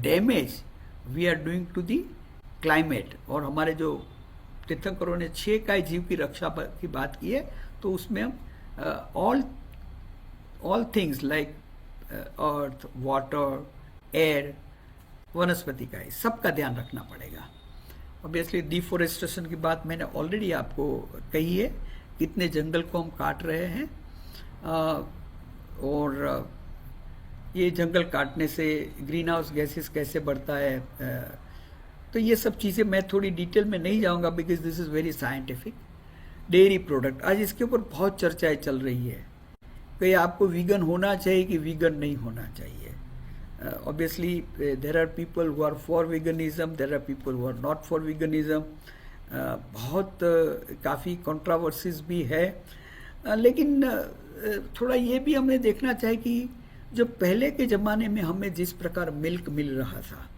damage we are doing to the climate. और हमारे जो तीर्थंकरों ने 6 काय जीव की रक्षा की बात की है, तो उसमें हम all things like earth, water, air, वनस्पति का है, सबका ध्यान रखना पड़ेगा. ऑब्वियसली डिफोरेस्टेशन की बात मैंने ऑलरेडी आपको कही है, कितने जंगल को हम काट रहे हैं. और ये जंगल काटने से ग्रीन हाउस गैसेस कैसे बढ़ता है. तो ये सब चीज़ें मैं थोड़ी डिटेल में नहीं जाऊंगा because this is very scientific. Dairy product, आज इसके ऊपर बहुत चर्चाएं चल रही है कि आपको वीगन होना चाहिए कि वीगन नहीं होना चाहिए. Obviously there are people who are for veganism, there are people who are not for veganism. बहुत काफ़ी कंट्रोवर्सीज भी है. लेकिन थोड़ा ये भी हमें देखना चाहिए कि जो पहले के ज़माने में हमें जिस प्रकार मिल्क मिल रहा था,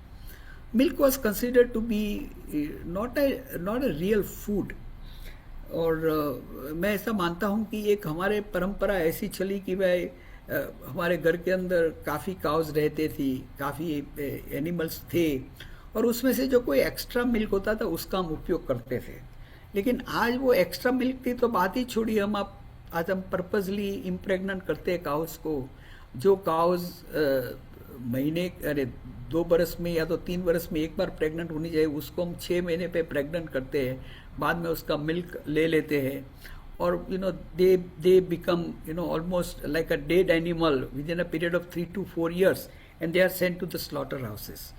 milk was considered to be not a real food. और मैं ऐसा मानता हूँ कि एक हमारे परंपरा ऐसी चली कि भाई हमारे घर के अंदर काफ़ी काउज रहते थी, काफ़ी एनिमल्स थे, और उसमें से जो कोई एक्स्ट्रा मिल्क होता था उसका हम उपयोग करते थे. लेकिन आज वो एक्स्ट्रा मिल्क की तो बात ही छोड़ी, आज हम पर्पजली इम्प्रेग्नेंट करते हैं काउज को. जो काउज महीने 2 बरस में या तो 3 बरस में एक बार प्रेग्नेंट होनी चाहिए, उसको हम 6 महीने पे प्रेग्नेंट करते हैं, बाद में उसका मिल्क ले लेते हैं. और they become almost like a dead animal within a period of 3 to 4 years and they are sent to the slaughter houses.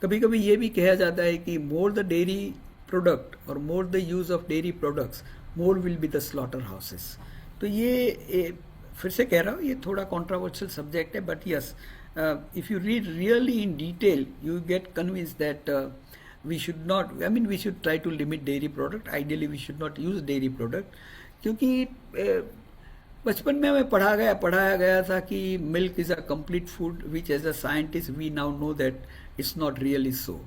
कभी कभी ये भी कहा जाता है कि मोर द डेयरी प्रोडक्ट और more the use of dairy products more will be the slaughter houses. तो ये फिर से कह रहा हूँ, ये थोड़ा कॉन्ट्रोवर्शियल सब्जेक्ट है, but yes, if you read really in detail, you get convinced that we should not, we should try to limit dairy product. Ideally, we should not use dairy product. क्योंकि बचपन में हमें पढ़ाया गया था कि milk is a complete food, which as a scientist we now know that it's not really so.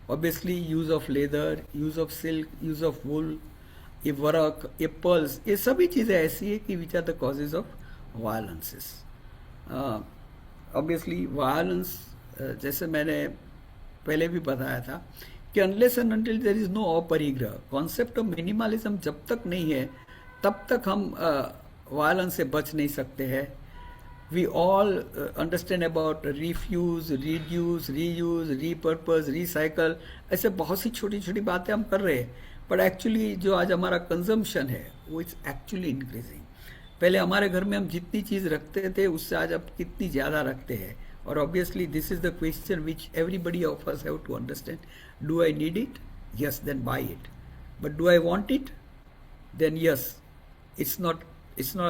Obviously, use of leather, use of silk, use of wool, ये work, ये pearls, ये सभी चीज़ें ऐसी है कि which are the causes of violences. Obviously violence, जैसे मैंने पहले भी बताया था कि unless and until there is no अपरिग्रह, कॉन्सेप्ट ऑफ मिनिमलिज्म जब तक नहीं है तब तक हम वायलेंस से बच नहीं सकते हैं. We all understand about refuse, reduce, reuse, repurpose, recycle, ऐसे बहुत सी छोटी छोटी बातें हम कर रहे हैं, बट एक्चुअली जो आज हमारा कंजम्पशन है वो इज एक्चुअली इंक्रीजिंग. पहले हमारे घर में हम जितनी चीज रखते थे उससे आज अब कितनी ज्यादा रखते हैं. और obviously this is the question which everybody of us have to understand. Do I need it? Yes, then buy it. But do I want it? Then yes, it's not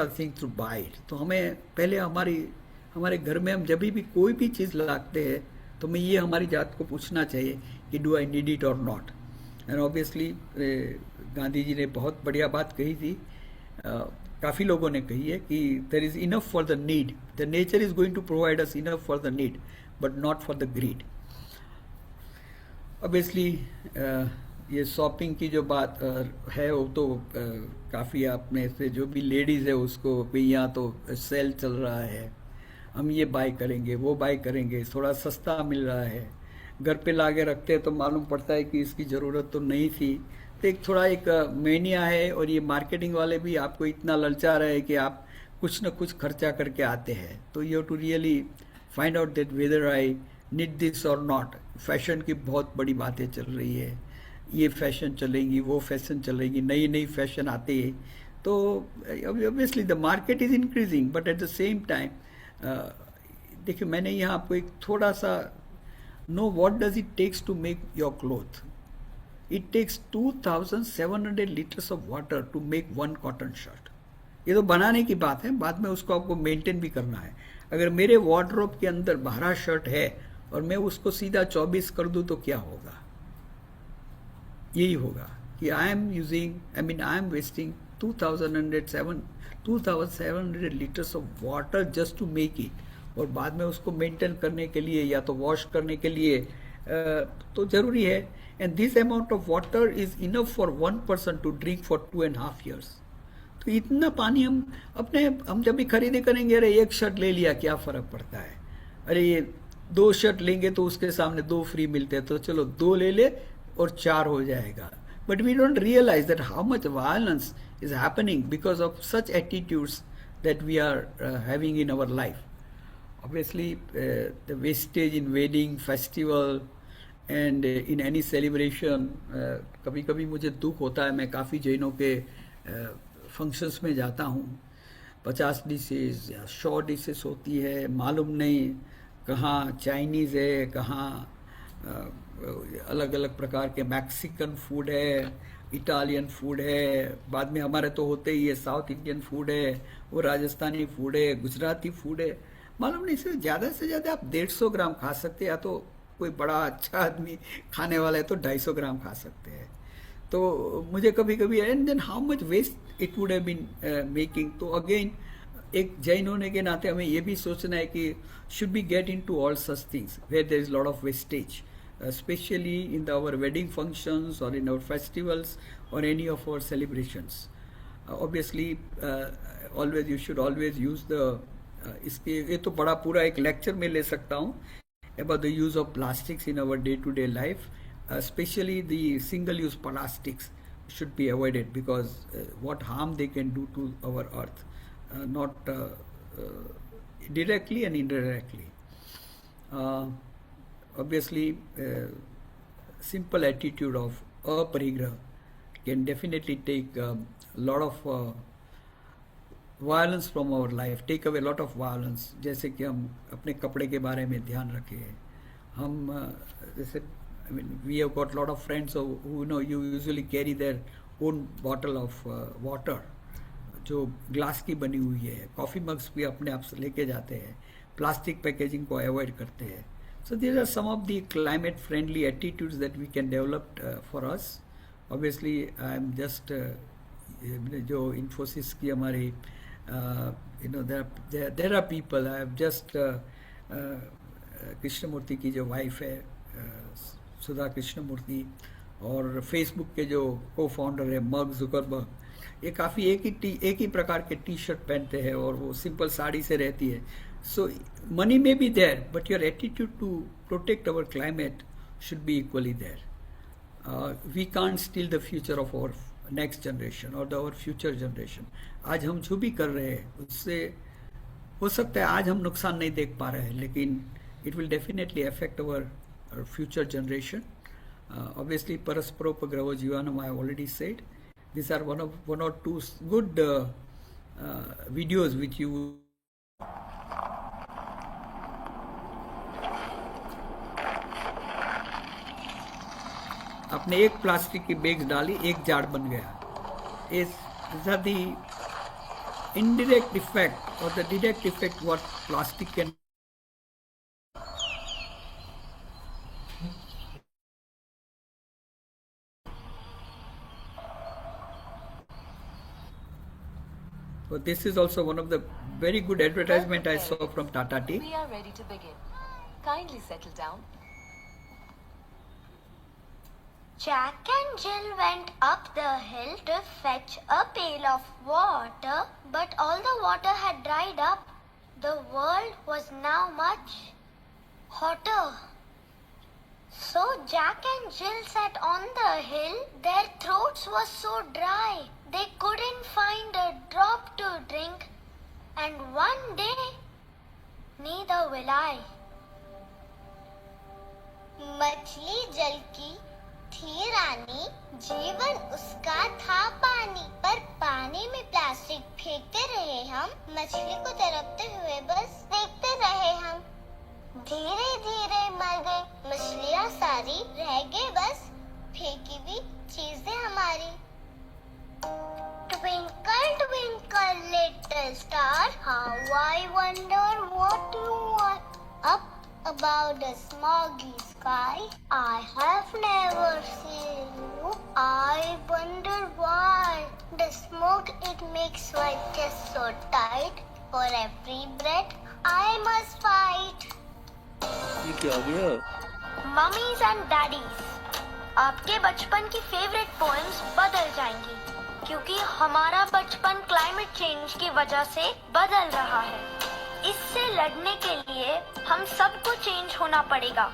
a thing to buy it. तो हमें पहले हमारे घर में हम जब भी कोई भी चीज़ लाते हैं तो हमें ये हमारी जात को पूछना चाहिए कि डू आई नीड इट और not. And obviously Gandhi ji ने बहुत बढ़िया बात कही थी, काफ़ी लोगों ने कही है कि there is enough for the need. The nature is going to provide us enough for the need but not for the greed. Obviously ये शॉपिंग की जो बात है वो तो काफ़ी आप में से जो भी लेडीज़ है उसको भी यहाँ तो सेल चल रहा है, हम ये बाय करेंगे वो बाय करेंगे, थोड़ा सस्ता मिल रहा है, घर पे लाके रखते हैं तो मालूम पड़ता है कि इसकी ज़रूरत तो नहीं थी. तो एक थोड़ा एक मेनिया है और ये मार्केटिंग वाले भी आपको इतना ललचा रहे हैं कि आप कुछ न कुछ खर्चा करके आते हैं. तो you have to really find out that whether I need this और नॉट. फैशन की बहुत बड़ी बातें चल रही है, ये फैशन चलेंगी वो फैशन चलेगी, नई नई फैशन आती है. तो obviously the market is increasing but at the same time देखिए मैंने यहाँ आपको एक थोड़ा सा know what does it takes to make your cloth. It takes 2700 litres of water to make one cotton shirt. ये तो बनाने की बात है, बाद में उसको आपको मेंटेन भी करना है. अगर मेरे वार्डरोब के अंदर 12 शर्ट है और मैं उसको सीधा 24 कर दूं तो क्या होगा? यही होगा कि I am wasting 2700 litres of water just to make it. और बाद में उसको मेंटेन करने के लिए या तो वॉश करने के लिए तो जरूरी है. And this amount of water is enough for 1 person to drink for 2.5 years. तो इतना पानी हम जब भी खरीदी करेंगे, अरे एक शर्ट ले लिया क्या फर्क पड़ता है, अरे ये 2 शर्ट लेंगे तो उसके सामने 2 फ्री मिलते हैं तो चलो 2 ले ले और 4 हो जाएगा. But we don't realise that how much violence is happening because of such attitudes that we are having in our life. Obviously, the wastage in wedding, festival and in any celebration, कभी कभी मुझे दुख होता है. मैं काफ़ी जैनों के फंक्शंस में जाता हूँ, 50 डिशेज या 100 डिशेस होती है, मालूम नहीं कहाँ चाइनीज़ है, कहाँ अलग अलग प्रकार के मैक्सिकन फूड है, इटालियन फूड है, बाद में हमारे तो होते ही है साउथ इंडियन फूड है, वो राजस्थानी फूड है, गुजराती फूड है. मालूम नहीं, से ज़्यादा आप 150 ग्राम खा सकते हैं, या तो कोई बड़ा अच्छा आदमी खाने वाला है तो 250 ग्राम खा सकते हैं. तो मुझे कभी कभी and then how much waste it would have been making. तो अगेन एक जैन होने के नाते हमें ये भी सोचना है कि should be get into all such things where there is lot of wastage, especially in our wedding functions or in our festivals or any of our celebrations. Obviously, always you should always use the इसके ये तो बड़ा पूरा एक lecture में ले सकता हूँ about the use of plastics in our day-to-day life, especially the single-use plastics should be avoided because what harm they can do to our earth, not directly and indirectly. Obviously, simple attitude of aparigraha can definitely take a lot of violence from our life, take away lot of violence. जैसे कि हम अपने कपड़े के बारे में ध्यान रखें. हम जैसे we have got lot of friends who know you usually carry their own bottle of water जो ग्लास की बनी हुई है. कॉफ़ी मग्स भी अपने आप से लेके जाते हैं, प्लास्टिक पैकेजिंग को अवॉइड करते हैं. So these are some of the climate friendly attitudes that we can develop for us. Obviously, I am just जो Infosys की हमारी there are people. I have just Krishnamurthy की जो वाइफ है सुधा कृष्णमूर्ति, और फेसबुक के जो को फाउंडर है मार्क जुकरबर्ग, ये काफ़ी एक ही प्रकार के टी शर्ट पहनते हैं और वो सिंपल साड़ी से रहती है. So money may be there, but your attitude to protect our climate should be equally there. We can't steal the future of our next generation or our future generation. आज हम जो भी कर रहे हैं उससे हो सकता है आज हम नुकसान नहीं देख पा रहे हैं, लेकिन it will definitely affect our future generation. Obviously, Parasparo Gravo Jivanam I have already said. These are one or two good videos which you आपने एक प्लास्टिक की बैग डाली, एक जाड़ बन गया. Is that the indirect effect or the direct effect what plastic can? So this is also one of the very good advertisement I saw from Tata Tea. We are ready to begin. Kindly settle down. Jack and Jill went up the hill to fetch a pail of water, but all the water had dried up. The world was now much hotter. So Jack and Jill sat on the hill. Their throats were so dry, they couldn't find a drop to drink. And one day, neither will I. मछली जल की थी रानी, जीवन उसका था पानी, पर पानी में प्लास्टिक फेंकते रहे हम, मछली को तड़पते हुए बस देखते रहे हम. धीरे धीरे मर गई मछलियाँ सारी, रह गए बस फेंकी हुई चीजें हमारी. Twinkle, twinkle, little star, how I wonder what you are up above the smoggy sky. I have never seen you. I wonder why. The smoke, it makes my chest so tight. For every breath, I must fight. ये क्या हो गया? Mummies and daddies, आपके बचपन की favourite poems बदल जाएंगी, क्योंकि हमारा बचपन क्लाइमेट चेंज की वजह से बदल रहा है. इससे लड़ने के लिए हम सबको चेंज होना पड़ेगा.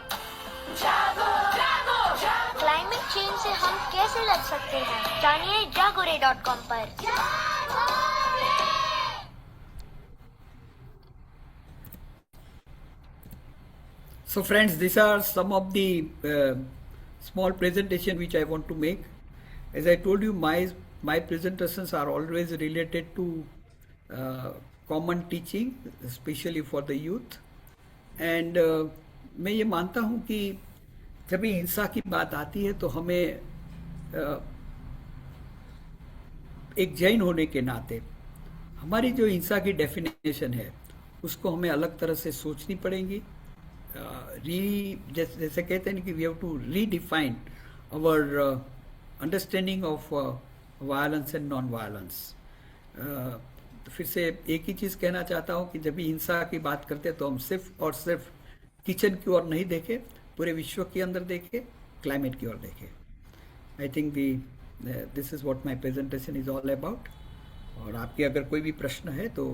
क्लाइमेट चेंज से हम कैसे लड़ सकते हैं, जानिए jagoray.com पर. So friends, these are some of the small presentation which I want to make. As I told you, my presentations are always related to common teaching, especially for the youth. And मैं ये मानता हूँ कि जब भी हिंसा की बात आती है तो हमें एक जैन होने के नाते हमारी जो हिंसा की डेफिनेशन है उसको हमें अलग तरह से सोचनी पड़ेगी. जैसे कहते हैं कि we have to redefine our understanding of violence and non violence. फिर से एक ही चीज़ कहना चाहता हूँ कि जब भी हिंसा की बात करते हैं तो हम सिर्फ और सिर्फ किचन की ओर नहीं देखें, पूरे विश्व के अंदर देखें, क्लाइमेट की ओर देखें. I think this is what my presentation is all about. और आपके अगर कोई भी प्रश्न है तो